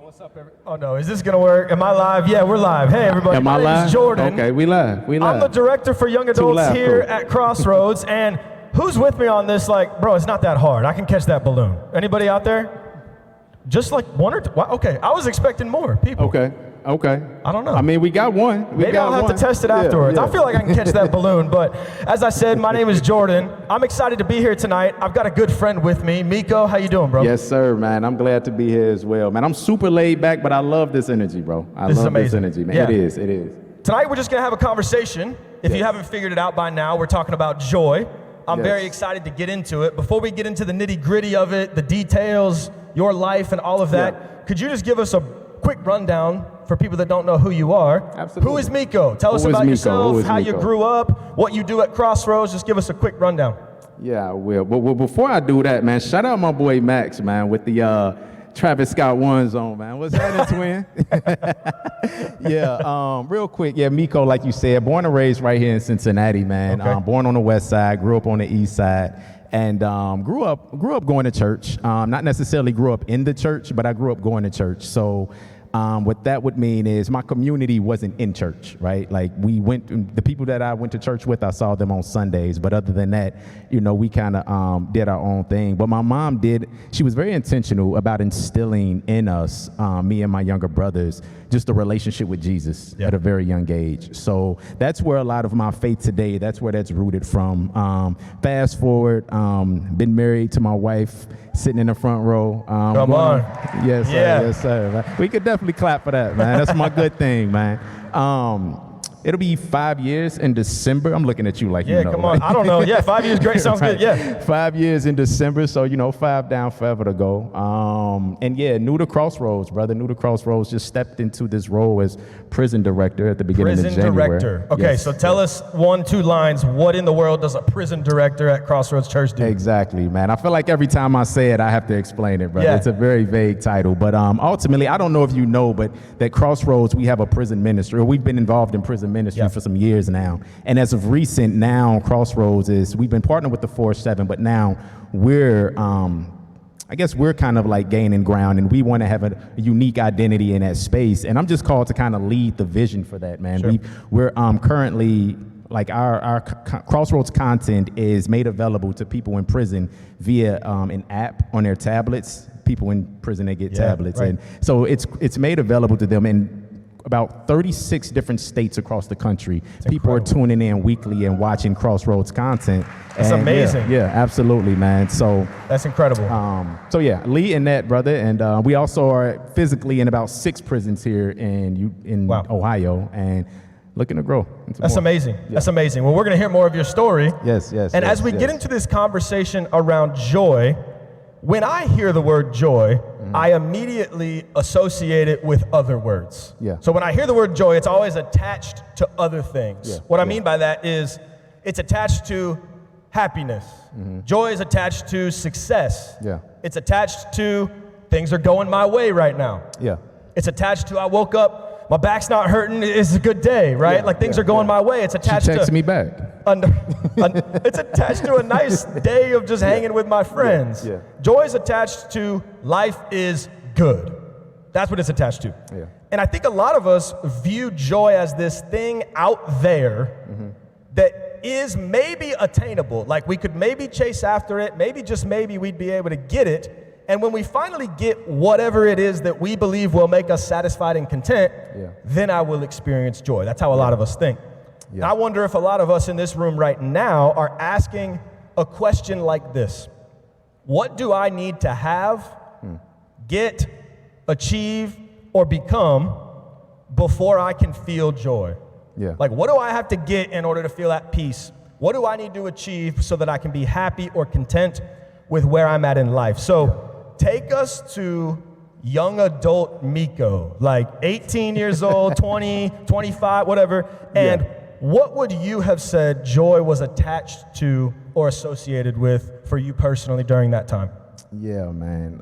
What's up, everybody? Oh, no. Is this going to work? Am I live? Yeah, we're live. Hey, everybody. Am I live? My name is Jordan. Okay, we live. I'm the director for Young Adults here at Crossroads. And who's with me on this? Like, bro, it's not that hard. I can catch that balloon. Anybody out there? Just like one or two? Wow, okay, I was expecting more people. Okay. I don't know. I mean, we got one. Maybe I'll have to test it afterwards. I feel like I can catch that balloon. But as I said, my name is Jordan. I'm excited to be here tonight. I've got a good friend with me. Mico, how you doing, bro? Yes, sir, man. I'm glad to be here as well, man. I'm super laid back, but I love this energy, bro. I love this energy, man. Yeah. It is. Tonight, we're just going to have a conversation. If you haven't figured it out by now, we're talking about joy. I'm very excited to get into it. Before we get into the nitty-gritty of it, the details, your life, and all of that, could you just give us a quick rundown for people that don't know who you are? Absolutely. Who is Mico? Tell us about yourself, how you grew up, what you do at Crossroads. Just give us a quick rundown. Yeah, I will. Well, before I do that, man, shout out my boy Max, man, with the Travis Scott One Zone, man. What's that, twin? Real quick. Yeah, Mico, like you said, born and raised right here in Cincinnati, man. Okay. Born on the west side, grew up on the east side. And grew up going to church. Not necessarily grew up in the church, but I grew up going to church. So what that would mean is my community wasn't in church, right? Like the people that I went to church with, I saw them on Sundays. But other than that, we kind of did our own thing. But my mom she was very intentional about instilling in us, me and my younger brothers, just a relationship with Jesus at a very young age. So that's where a lot of my faith today, that's where that's rooted from. Fast forward, been married to my wife, sitting in the front row. Come on. Yes, sir. Yeah. Yes, sir. We could definitely clap for that, man. That's my good thing, man. It'll be 5 years in December. I'm looking at you like you know. Yeah, come on. I don't know. Yeah, 5 years, great. Sounds good. Yeah. 5 years in December, so 5 down, forever to go. New to Crossroads, brother. New to Crossroads. Just stepped into this role as prison director at the beginning of January. Prison director. Okay, so tell us 1-2 lines. What in the world does a prison director at Crossroads Church do? Exactly, man. I feel like every time I say it, I have to explain it, brother. Yeah. It's a very vague title, but ultimately, I don't know if you know, but that Crossroads, we have a prison ministry, or we've been involved in prison ministry for some years now. And as of recent now, Crossroads we've been partnered with the 4-7, but now we're, I guess we're kind of like gaining ground, and we want to have a unique identity in that space. And I'm just called to kind of lead the vision for that, man. Sure. We're currently, like our Crossroads content is made available to people in prison via an app on their tablets. People in prison, they get tablets. Right. And so it's made available to them in about 36 different states across the country. People are tuning in weekly and watching Crossroads content. That's amazing. Yeah, absolutely, man. So that's incredible. Leading that, brother. And we also are physically in about 6 prisons here in Ohio, and looking to grow. That's amazing. Yeah. That's amazing. Well, we're going to hear more of your story. Yes. And as we get into this conversation around joy, when I hear the word joy, I immediately associate it with other words. Yeah. So when I hear the word joy, it's always attached to other things. Yeah. What I mean by that is it's attached to happiness. Joy is attached to success. Yeah. It's attached to things are going my way right now. Yeah. It's attached to I woke up, my back's not hurting, it's a good day, right? Like things are going my way. It's attached to me back. It's attached to a nice day of just hanging with my friends. Yeah. Joy is attached to life is good. That's what it's attached to. Yeah. And I think a lot of us view joy as this thing out there that is maybe attainable. Like we could maybe chase after it, maybe just maybe we'd be able to get it. And when we finally get whatever it is that we believe will make us satisfied and content, then I will experience joy. That's how a lot of us think. And I wonder if a lot of us in this room right now are asking a question like this. What do I need to have, get, achieve, or become before I can feel joy? Yeah. Like, what do I have to get in order to feel at peace? What do I need to achieve so that I can be happy or content with where I'm at in life? So take us to young adult Mico, like 18 years old, 20, 25, whatever. And what would you have said joy was attached to or associated with for you personally during that time? Yeah, man.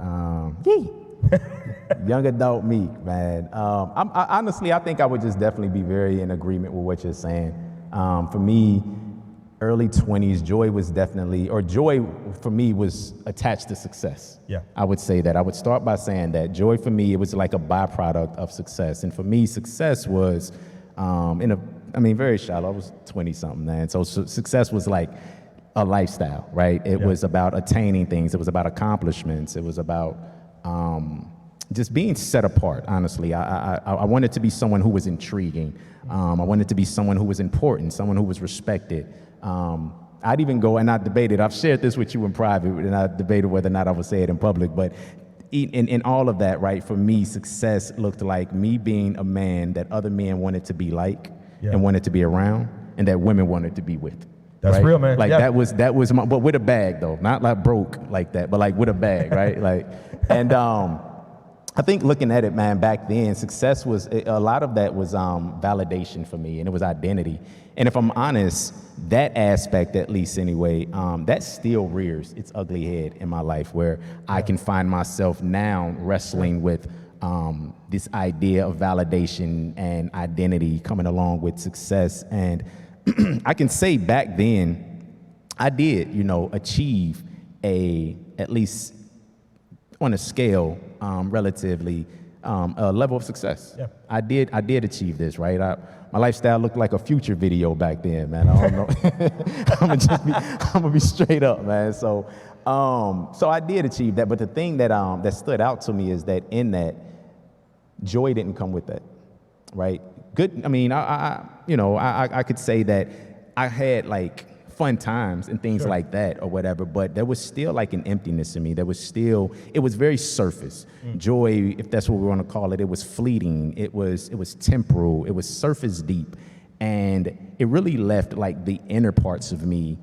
Young adult me, man. Honestly, I think I would just definitely be very in agreement with what you're saying. For me, early 20s, joy for me was attached to success. Yeah. I would say that. I would start by saying that joy for me, it was like a byproduct of success. And for me, success was, very shallow. I was 20-something, man. So success was like a lifestyle, right? It was about attaining things. It was about accomplishments. It was about just being set apart, honestly. I wanted to be someone who was intriguing. I wanted to be someone who was important, someone who was respected. I'd even go, and I debated, I've shared this with you in private, and I debated whether or not I would say it in public, but in all of that, right, for me, success looked like me being a man that other men wanted to be like and wanted to be around, and that women wanted to be with. That's right? real, man. Like that was my, but with a bag though, not like broke like that, but like with a bag, right? Like, and I think looking at it, man, back then, success was, a lot of that was validation for me, and it was identity. And if I'm honest, that aspect, at least anyway, that still rears its ugly head in my life, where I can find myself now wrestling with this idea of validation and identity coming along with success. And I can say back then, I did, achieve at least on a scale, relatively, a level of success. Yeah. I did achieve this, right? My lifestyle looked like a Future video back then, man. I don't know. I'm gonna be straight up, man. So I did achieve that. But the thing that stood out to me is that in that, joy didn't come with that, right? Good. I mean, I could say that I had like fun times and things like that or whatever, but there was still like an emptiness in me. It was very surface. Joy, if that's what we want to call it, it was fleeting. It was temporal. It was surface deep. And it really left like the inner parts of me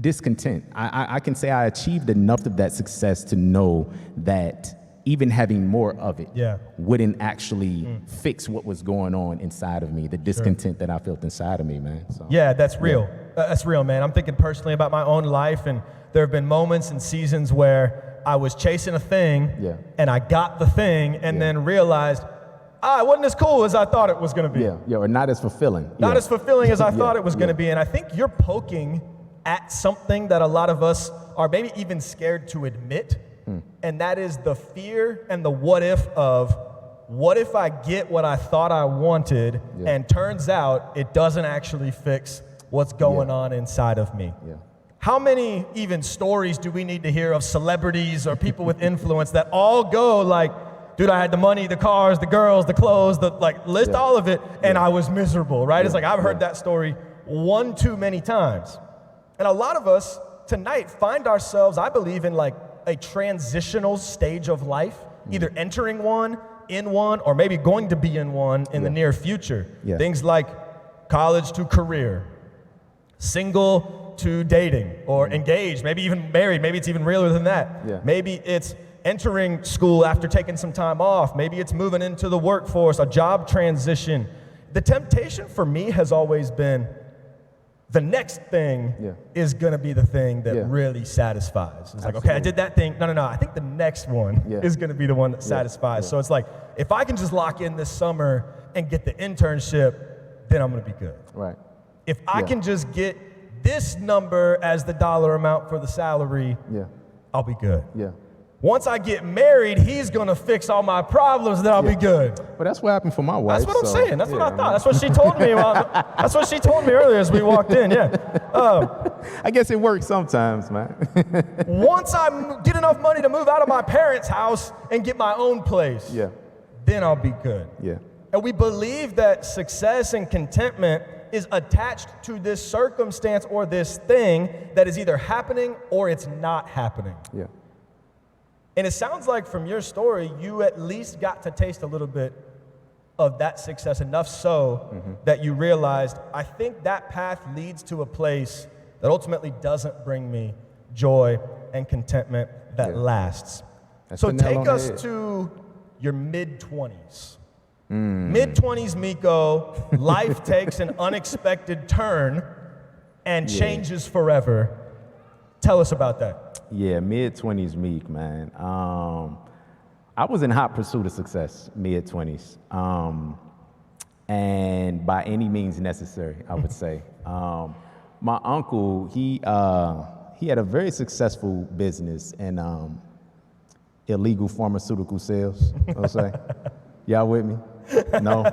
discontent. I can say I achieved enough of that success to know that even having more of it wouldn't actually fix what was going on inside of me, the discontent that I felt inside of me, man. So, yeah, that's real. That's real, man. I'm thinking personally about my own life, and there have been moments and seasons where I was chasing a thing, and I got the thing, and then realized, it wasn't as cool as I thought it was going to be. Yeah, or not as fulfilling. Not as fulfilling as I thought it was going to be. And I think you're poking at something that a lot of us are maybe even scared to admit. And that is the fear and the what if of, what if I get what I thought I wanted and turns out it doesn't actually fix what's going on inside of me? Yeah. How many even stories do we need to hear of celebrities or people with influence that all go like, dude, I had the money, the cars, the girls, the clothes, list all of it, and I was miserable, right? It's like, I've heard that story one too many times. And a lot of us tonight find ourselves, I believe, in like a transitional stage of life, either entering one, in one, or maybe going to be in one in the near future. Yeah. Things like college to career, single to dating, or engaged, maybe even married, maybe it's even realer than that. Yeah. Maybe it's entering school after taking some time off, maybe it's moving into the workforce, a job transition. The temptation for me has always been, the next thing is going to be the thing that really satisfies. It's like, okay, I did that thing. No. I think the next one is going to be the one that satisfies. So it's like, if I can just lock in this summer and get the internship, then I'm going to be good. Right. If I can just get this number as the dollar amount for the salary, I'll be good. Yeah. Once I get married, he's going to fix all my problems, then I'll be good. But that's what happened for my wife. That's what I'm saying. That's what I thought. That's what she told me. That's what she told me earlier as we walked in, I guess it works sometimes, man. Once I get enough money to move out of my parents' house and get my own place, then I'll be good. Yeah. And we believe that success and contentment is attached to this circumstance or this thing that is either happening or it's not happening. Yeah. And it sounds like from your story, you at least got to taste a little bit of that success, enough so that you realized, I think that path leads to a place that ultimately doesn't bring me joy and contentment that lasts. So take us to your mid-20s. Mid-20s Mico, life takes an unexpected turn and changes forever. Tell us about that. Yeah, mid-20s Meek, man. I was in hot pursuit of success, mid-20s. and by any means necessary, I would say. My uncle, he had a very successful business in illegal pharmaceutical sales, I'll say. Y'all with me? No?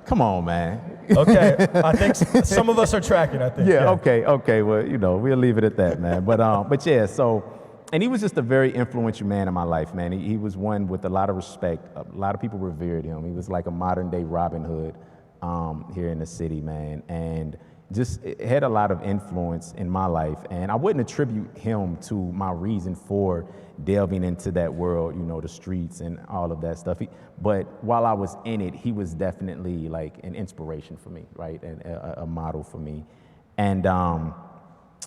Come on, man. Okay, I think some of us are tracking, I think. Yeah, okay. Well, we'll leave it at that, man. But yeah, so, and he was just a very influential man in my life, man. He was one with a lot of respect. A lot of people revered him. He was like a modern day Robin Hood here in the city, man. And just had a lot of influence in my life. And I wouldn't attribute him to my reason for delving into that world, the streets and all of that stuff. But while I was in it, he was definitely like an inspiration for me, right? And a model for me. And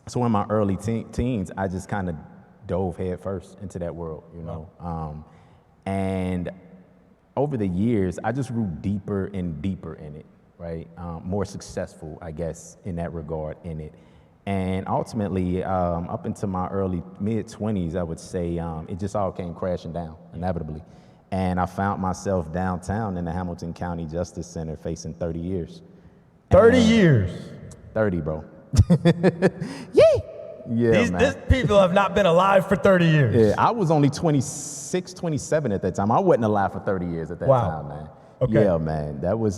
so in my early teens, I just kind of dove head first into that world, and over the years, I just grew deeper and deeper in it, right? More successful, I guess, in that regard in it. And ultimately, up into my early mid-20s, I would say, it just all came crashing down, inevitably. And I found myself downtown in the Hamilton County Justice Center facing 30 years. 30 years? 30, bro. Yay! Yeah, These people have not been alive for 30 years. Yeah, I was only 26, 27 at that time. I wasn't alive for 30 years at that time, man. Okay. Yeah, man. That was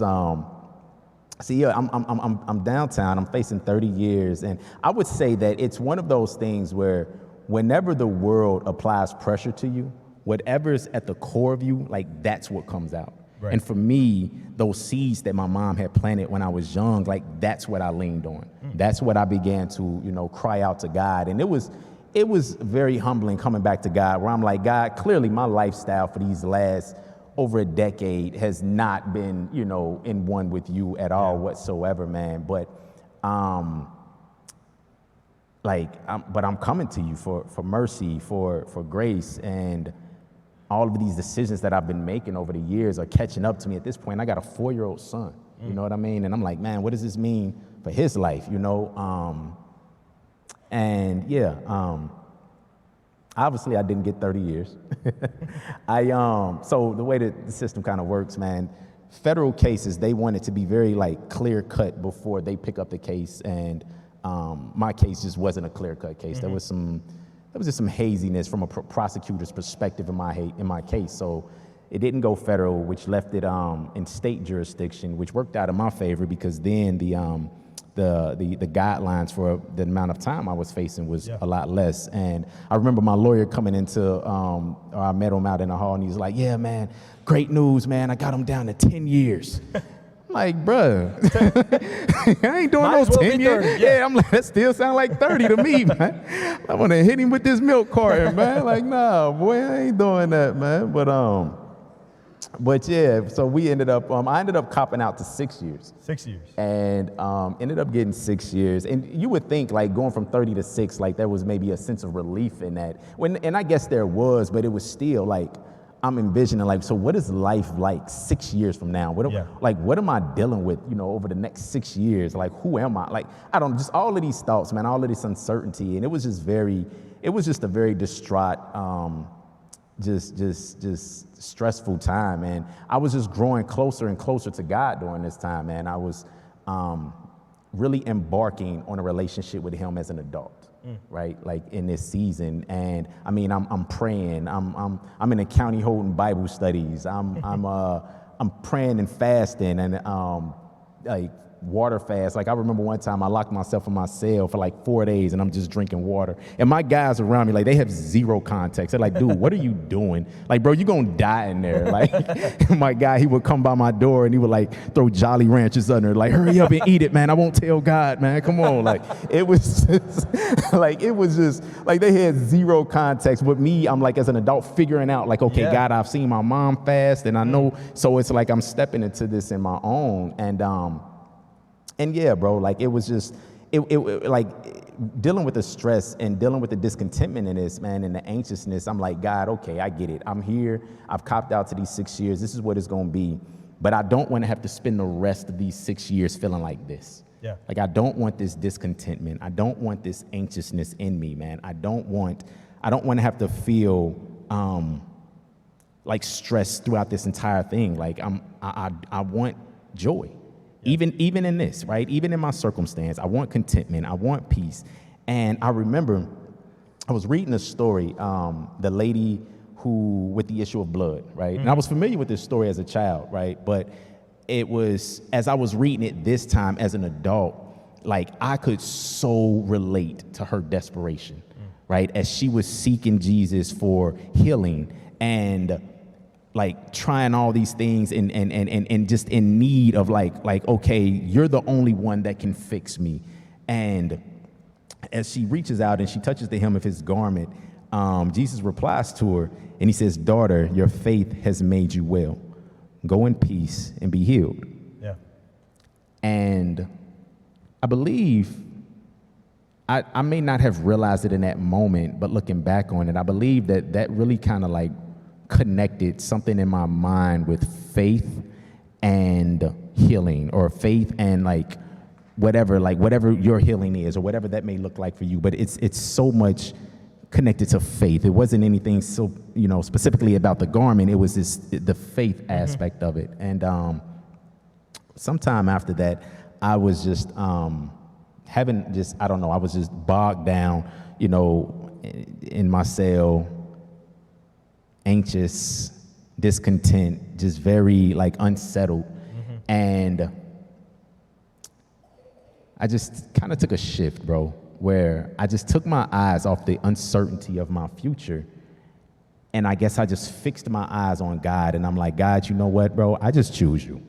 see, yeah, I'm downtown. I'm facing 30 years, and I would say that it's one of those things where whenever the world applies pressure to you, whatever's at the core of you, like that's what comes out. Right. And for me, those seeds that my mom had planted when I was young, like that's what I leaned on. That's what I began to, cry out to God. And it was very humbling coming back to God, where I'm like, God, clearly my lifestyle for these last over a decade has not been, in one with you at all whatsoever, man. But I'm coming to you for mercy, for grace, and all of these decisions that I've been making over the years are catching up to me at this point. I got a 4-year-old son, you know what I mean? And I'm like, man, what does this mean for his life, obviously I didn't get 30 years. So the way that the system kind of works, man, federal cases, they want it to be very like clear cut before they pick up the case. And my case just wasn't a clear cut case. There was just some haziness from a prosecutor's perspective in my case. So it didn't go federal, which left it in state jurisdiction, which worked out in my favor because then the guidelines for the amount of time I was facing was a lot less. And I remember my lawyer coming into, I met him out in the hall, and he's like, yeah, man, great news, man. I got him down to 10 years. Like, bruh, I ain't doing no 10 years. Yeah, I'm like, that still sound like 30 to me, man. I want to hit him with this milk carton, man. Like, nah, boy, I ain't doing that, man. But yeah, so we ended up, I ended up copping out to 6 years. 6 years. And ended up getting 6 years. And you would think, like, going from 30 to 6, like, there was maybe a sense of relief in that. And I guess there was, but it was still, like, I'm envisioning, like, so what is life like 6 years from now? What am I dealing with, over the next 6 years? Like, who am I? Like, I don't, just all of these thoughts, man, all of this uncertainty. And it was just a very distraught, just stressful time. And I was just growing closer and closer to God during this time, man. I was really embarking on a relationship with him as an adult. Right, like in this season, and I mean, I'm praying. I'm in a county holding Bible studies. I'm praying and fasting, and like water fast. Like I remember one time I locked myself in my cell for like 4 days, and I'm just drinking water. And my guys around me, like they have zero context. They're like, dude, what are you doing? Like, bro, you gonna die in there. Like my guy, he would come by my door and he would like throw Jolly Ranchers under, like, hurry up and eat it, man. I won't tell God, man. Come on. Like it was just like they had zero context. With me, I'm like as an adult figuring out like, okay, God, I've seen my mom fast, and I know, so it's like I'm stepping into this in my own. And yeah, bro, like it was just, like dealing with the stress and dealing with the discontentment in this, man, and the anxiousness. I'm like, God, okay, I get it. I'm here. I've copped out to these 6 years. This is what it's going to be. But I don't want to have to spend the rest of these 6 years feeling like this. Yeah. Like, I don't want this discontentment. I don't want this anxiousness in me, man. I don't want to have to feel like stressed throughout this entire thing. Like I want joy. Even in this, right? Even in my circumstance, I want contentment. I want peace. And I remember I was reading a story, the lady who, with the issue of blood, right? And I was familiar with this story as a child, right? But it was, as I was reading it this time as an adult, like I could so relate to her desperation, right? As she was seeking Jesus for healing and like trying all these things and just in need of like, okay, you're the only one that can fix me. And as she reaches out and she touches the hem of his garment, Jesus replies to her and he says, "Daughter, your faith has made you well. Go in peace and be healed." Yeah. And I believe, I may not have realized it in that moment, but looking back on it, I believe that really kind of like connected something in my mind with faith and healing, or faith and like whatever your healing is, or whatever that may look like for you. But it's so much connected to faith. It wasn't anything so, specifically about the garment. It was the faith aspect of it. And sometime after that, I was just I was just bogged down, in my cell, anxious, discontent, just very like unsettled. And I just kind of took a shift, bro, where I just took my eyes off the uncertainty of my future. And I guess I just fixed my eyes on God. And I'm like, God, you know what, bro? I just choose you.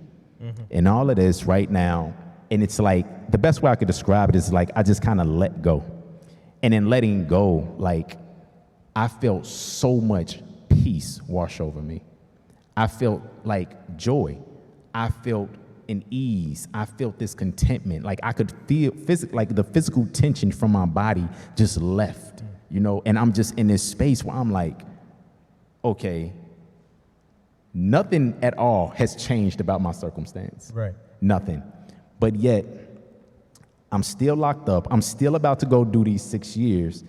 And all of this right now. And it's like, the best way I could describe it is like, I just kind of let go. And in letting go, like, I felt so much peace wash over me. I felt like joy. I felt an ease. I felt this contentment. Like I could feel like the physical tension from my body just left, and I'm just in this space where I'm like, okay, nothing at all has changed about my circumstance. Right. Nothing. But yet, I'm still locked up. I'm still about to go do these 6 years.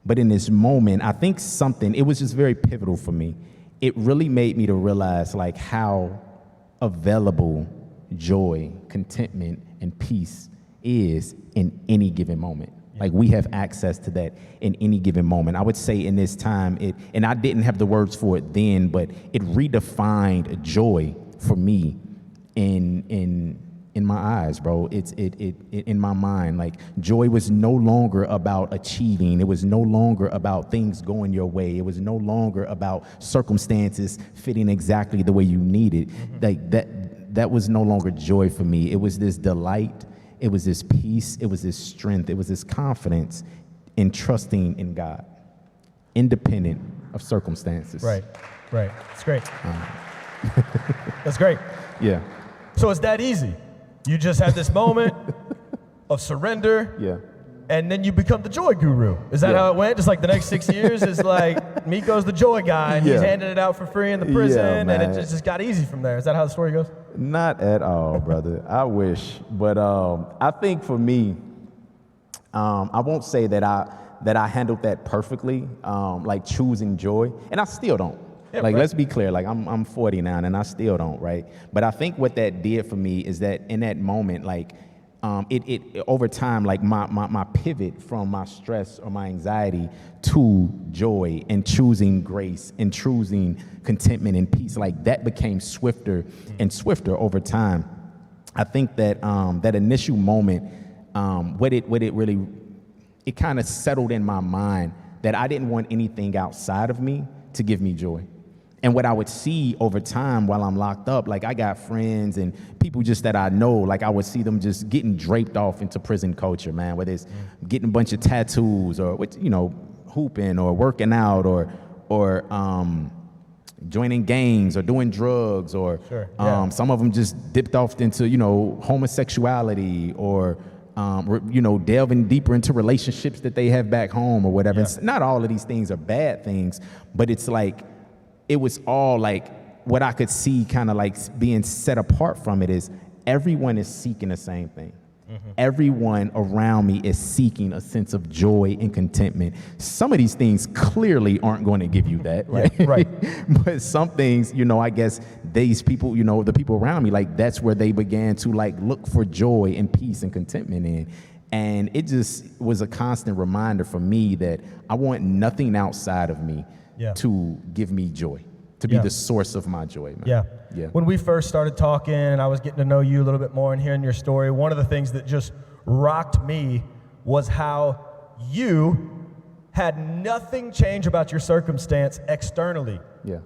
But in this moment, I think it was just very pivotal for me. It really made me to realize like how available joy, contentment, and peace is in any given moment. Like we have access to that in any given moment. I would say in this time, and I didn't have the words for it then, but it redefined joy for me in my eyes, bro. It in my mind. Like joy was no longer about achieving. It was no longer about things going your way. It was no longer about circumstances fitting exactly the way you needed. Like that was no longer joy for me. It was this delight. It was this peace. It was this strength. It was this confidence in trusting in God, independent of circumstances. Right. It's great. That's great. Yeah. So it's that easy. You just have this moment of surrender. Yeah. And then you become the joy guru. Is that how it went? Just like the next 6 years is like Mico's the joy guy, and he's handing it out for free in the prison, and it just got easy from there. Is that how the story goes? Not at all, brother. I wish, but I think for me, I won't say that I handled that perfectly, like choosing joy, and I still don't. Yeah, like, let's be clear. Like, I'm 40 now, and I still don't, right? But I think what that did for me is that in that moment, like, it over time, like my pivot from my stress or my anxiety to joy and choosing grace and choosing contentment and peace, like that became swifter and swifter over time. I think that that initial moment, it kind of settled in my mind that I didn't want anything outside of me to give me joy. And what I would see over time while I'm locked up, like I got friends and people just that I know, like I would see them just getting draped off into prison culture, man, whether it's getting a bunch of tattoos or, hooping or working out or joining gangs or doing drugs or some of them just dipped off into, homosexuality or, delving deeper into relationships that they have back home or whatever. Yeah. Not all of these things are bad things, but it's like, it was all like what I could see kind of like being set apart from it is everyone is seeking the same thing. Everyone around me is seeking a sense of joy and contentment. Some of these things clearly aren't going to give you that, right? Yeah, right. But some things, I guess these people, the people around me, like that's where they began to like look for joy and peace and contentment in. And it just was a constant reminder for me that I want nothing outside of me to give me joy, to be the source of my joy, man. Yeah. Yeah. When we first started talking and I was getting to know you a little bit more and hearing your story, one of the things that just rocked me was how you had nothing change about your circumstance externally. Yeah.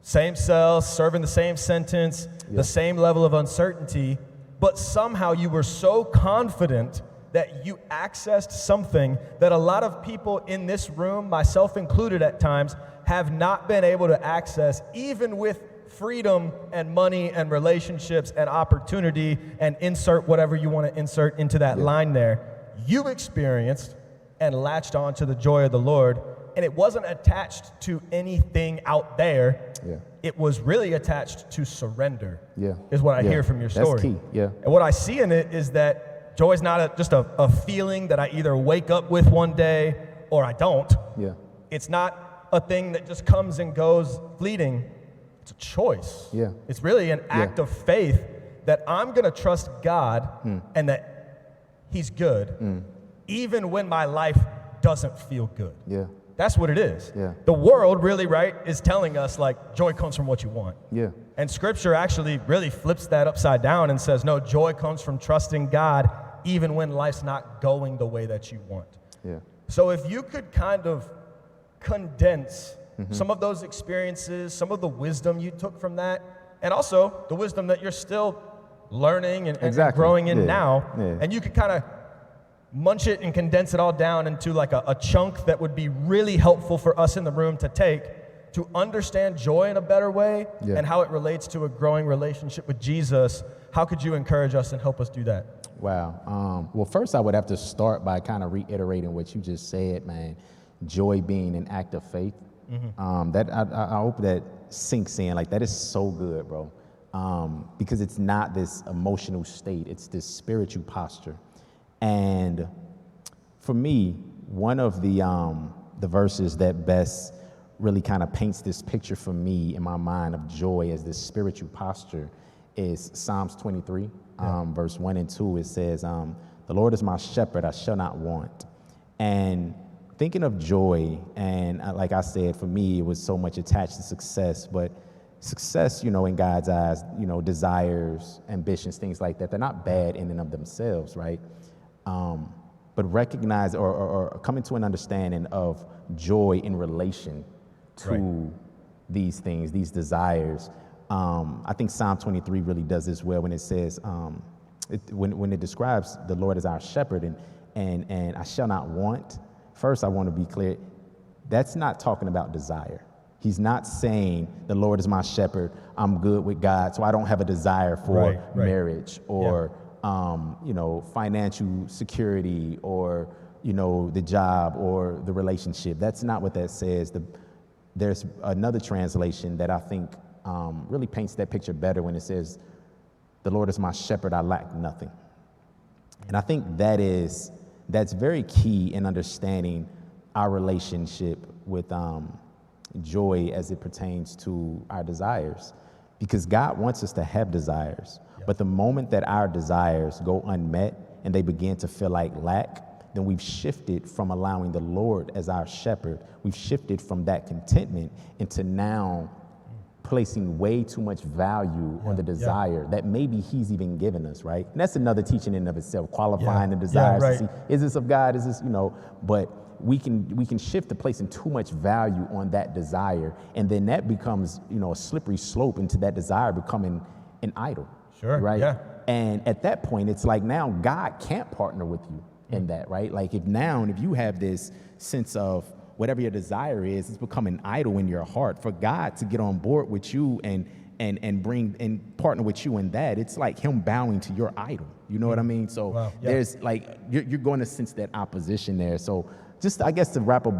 Same cell, serving the same sentence, the same level of uncertainty, but somehow you were so confident that you accessed something that a lot of people in this room, myself included at times, have not been able to access, even with freedom and money and relationships and opportunity, and insert whatever you want to insert into that line there. You experienced and latched on to the joy of the Lord, and it wasn't attached to anything out there. Yeah. It was really attached to surrender, Yeah. is what I hear from your story. That's key, yeah. And what I see in it is that joy is not just a feeling that I either wake up with one day or I don't. Yeah. It's not a thing that just comes and goes fleeting. It's a choice. Yeah. It's really an act of faith that I'm going to trust God and that He's good, even when my life doesn't feel good. Yeah. That's what it is. Yeah. The world really, right, is telling us like joy comes from what you want. Yeah. And Scripture actually really flips that upside down and says, no, joy comes from trusting God even when life's not going the way that you want. Yeah. So if you could kind of condense some of those experiences, some of the wisdom you took from that, and also the wisdom that you're still learning and growing in now, and you could kind of munch it and condense it all down into like a chunk that would be really helpful for us in the room to take to understand joy in a better way and how it relates to a growing relationship with Jesus. How could you encourage us and help us do that? Wow. Well, first I would have to start by kind of reiterating what you just said, man. Joy being an act of faith. That I hope that sinks in. Like that is so good, bro. Because it's not this emotional state; it's this spiritual posture. And for me, one of the verses that best really kind of paints this picture for me in my mind of joy as this spiritual posture is Psalms 23, verse 1 and 2. It says, "The Lord is my shepherd; I shall not want." And thinking of joy, and like I said, for me, it was so much attached to success, but success, in God's eyes, desires, ambitions, things like that, they're not bad in and of themselves, right? But recognize or come into an understanding of joy in relation to these things, these desires. I think Psalm 23 really does this well when it says, when it describes the Lord as our shepherd and I shall not want. First, I want to be clear, that's not talking about desire. He's not saying the Lord is my shepherd, I'm good with God, so I don't have a desire for marriage or, financial security or, the job or the relationship. That's not what that says. There's another translation that I think really paints that picture better when it says, the Lord is my shepherd, I lack nothing. And I think that's very key in understanding our relationship with joy as it pertains to our desires. Because God wants us to have desires. But the moment that our desires go unmet and they begin to feel like lack, then we've shifted from allowing the Lord as our shepherd. We've shifted from that contentment into now placing way too much value on the desire that maybe He's even given us, right? And that's another teaching in and of itself, qualifying the desires to see, is this of God, is this, but we can shift to placing too much value on that desire, and then that becomes, a slippery slope into that desire becoming an idol. Sure. Right? Yeah. And at that point, it's like now God can't partner with you in that, right? Like if you have this sense of whatever your desire is, it's become an idol in your heart. For God to get on board with you and bring and partner with you in that, it's like Him bowing to your idol. You know what I mean? So there's like you're going to sense that opposition there. So just, I guess, to wrap up,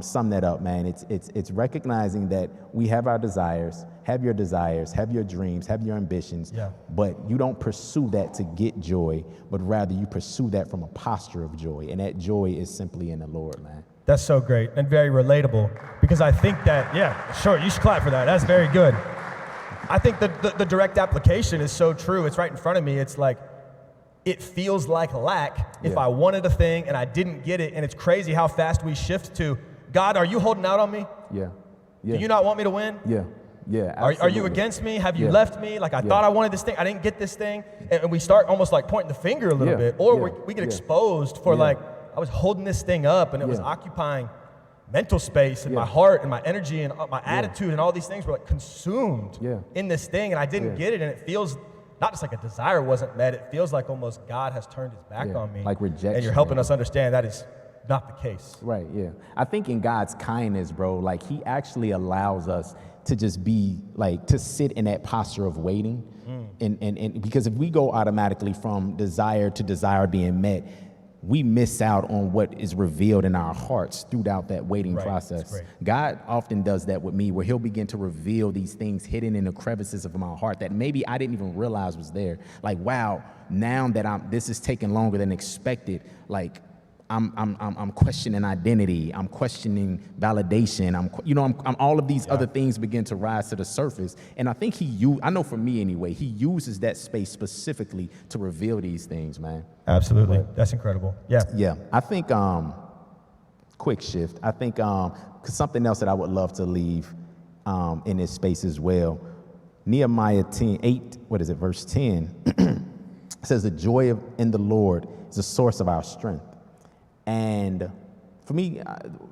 sum that up, man, it's recognizing that we have our desires, have your dreams, have your ambitions, but you don't pursue that to get joy, but rather you pursue that from a posture of joy, and that joy is simply in the Lord, man. That's so great and very relatable, because I think that, sure, you should clap for that. That's very good. I think the direct application is so true. It's right in front of me. It's like, it feels like lack if I wanted a thing and I didn't get it. And it's crazy how fast we shift to, God, are you holding out on me? Yeah. Do you not want me to win? Yeah. Are you against me? Have you left me? Like, I thought I wanted this thing. I didn't get this thing. And we start almost like pointing the finger a little bit. Or we get exposed for like, I was holding this thing up and it was occupying mental space and my heart and my energy and my attitude and all these things were like consumed in this thing, and I didn't get it, and it feels not just like a desire wasn't met, it feels like almost God has turned his back on me. Like rejection. And you're helping us understand that is not the case. Right, yeah. I think in God's kindness, bro, like he actually allows us to just be like, to sit in that posture of waiting. And because if we go automatically from desire to desire being met, we miss out on what is revealed in our hearts throughout that waiting process. God often does that with me, where he'll begin to reveal these things hidden in the crevices of my heart that maybe I didn't even realize was there. Like, wow, now that this is taking longer than expected, like I'm questioning identity, I'm questioning validation, I'm all of these other things begin to rise to the surface. And I think I know for me anyway, he uses that space specifically to reveal these things, man. Absolutely. That's incredible. Yeah. I think, quick shift, I think, cause something else that I would love to leave in this space as well. Nehemiah 8, verse 10 says, the joy in the Lord is the source of our strength. And for me,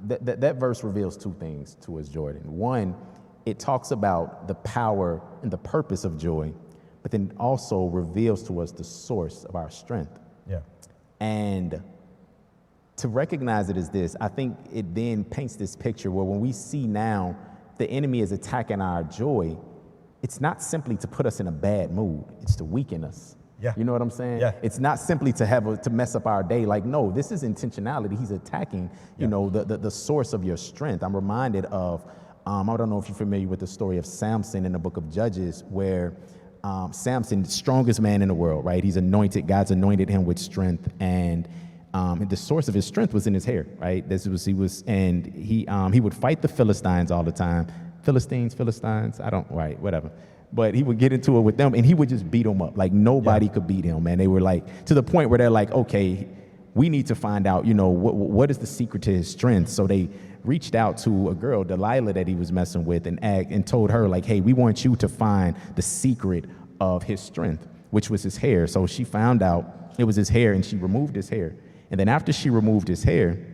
that verse reveals two things to us, Jordan. One, it talks about the power and the purpose of joy, but then also reveals to us the source of our strength. Yeah. And to recognize it as this, I think it then paints this picture where when we see now the enemy is attacking our joy, it's not simply to put us in a bad mood, it's to weaken us. Yeah. You know what I'm saying? Yeah. It's not simply to mess up our day. Like, no, this is intentionality. He's attacking, the source of your strength. I'm reminded of, I don't know if you're familiar with the story of Samson in the book of Judges, where Samson, the strongest man in the world, right? He's anointed. God's anointed him with strength, and the source of his strength was in his hair, right? He would fight the Philistines all the time. Philistines, whatever. But he would get into it with them, and he would just beat them up. Like, nobody could beat him, man. They were like, to the point where they're like, okay, we need to find out, what is the secret to his strength? So they reached out to a girl, Delilah, that he was messing with, and told her, like, hey, we want you to find the secret of his strength, which was his hair. So she found out it was his hair, and she removed his hair. And then after she removed his hair,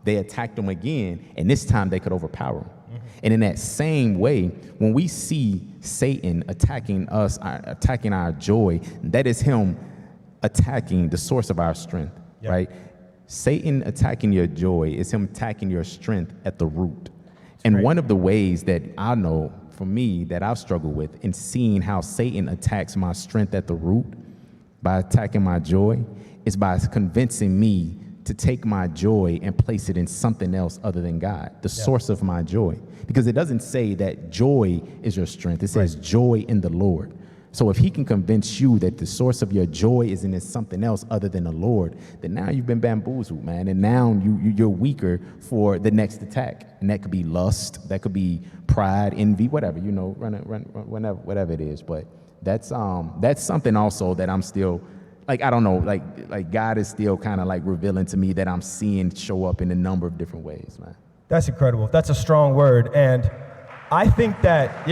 they attacked him again, and this time they could overpower him. And in that same way, when we see Satan attacking us, attacking our joy, that is him attacking the source of our strength, right? Satan attacking your joy is him attacking your strength at the root. And one of the ways that I know, for me, that I've struggled with in seeing how Satan attacks my strength at the root by attacking my joy is by convincing me to take my joy and place it in something else other than God, the source of my joy. Because it doesn't say that joy is your strength. It says joy in the Lord. So if he can convince you that the source of your joy is in something else other than the Lord, then now you've been bamboozled, man. And now you're weaker for the next attack. And that could be lust, that could be pride, envy, whatever, whatever it is. But that's something also that I'm still, like, I don't know, like God is still kind of like revealing to me that I'm seeing show up in a number of different ways, man. That's incredible. That's a strong word. And I think that,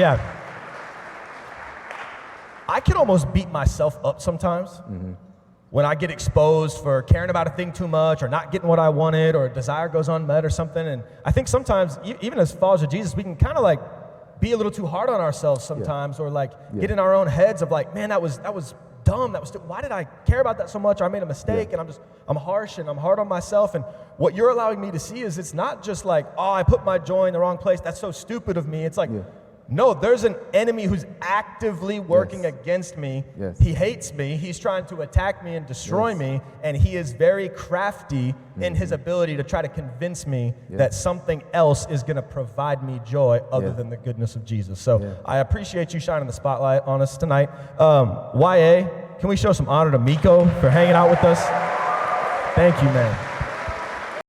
I can almost beat myself up sometimes when I get exposed for caring about a thing too much or not getting what I wanted or a desire goes unmet or something. And I think sometimes, even as followers of Jesus, we can kind of like be a little too hard on ourselves sometimes or like get in our own heads of like, man, that was dumb. Why did I care about that so much? I made a mistake, and I'm harsh and I'm hard on myself. And what you're allowing me to see is it's not just like, oh, I put my joy in the wrong place. That's so stupid of me. It's like, no, there's an enemy who's actively working Yes. against me. Yes. He hates me. He's trying to attack me and destroy Yes. me. And he is very crafty in his ability to try to convince me that something else is going to provide me joy other Yeah. than the goodness of Jesus. So Yeah. I appreciate you shining the spotlight on us tonight. YA, can we show some honor to Mico for hanging out with us? Thank you, man.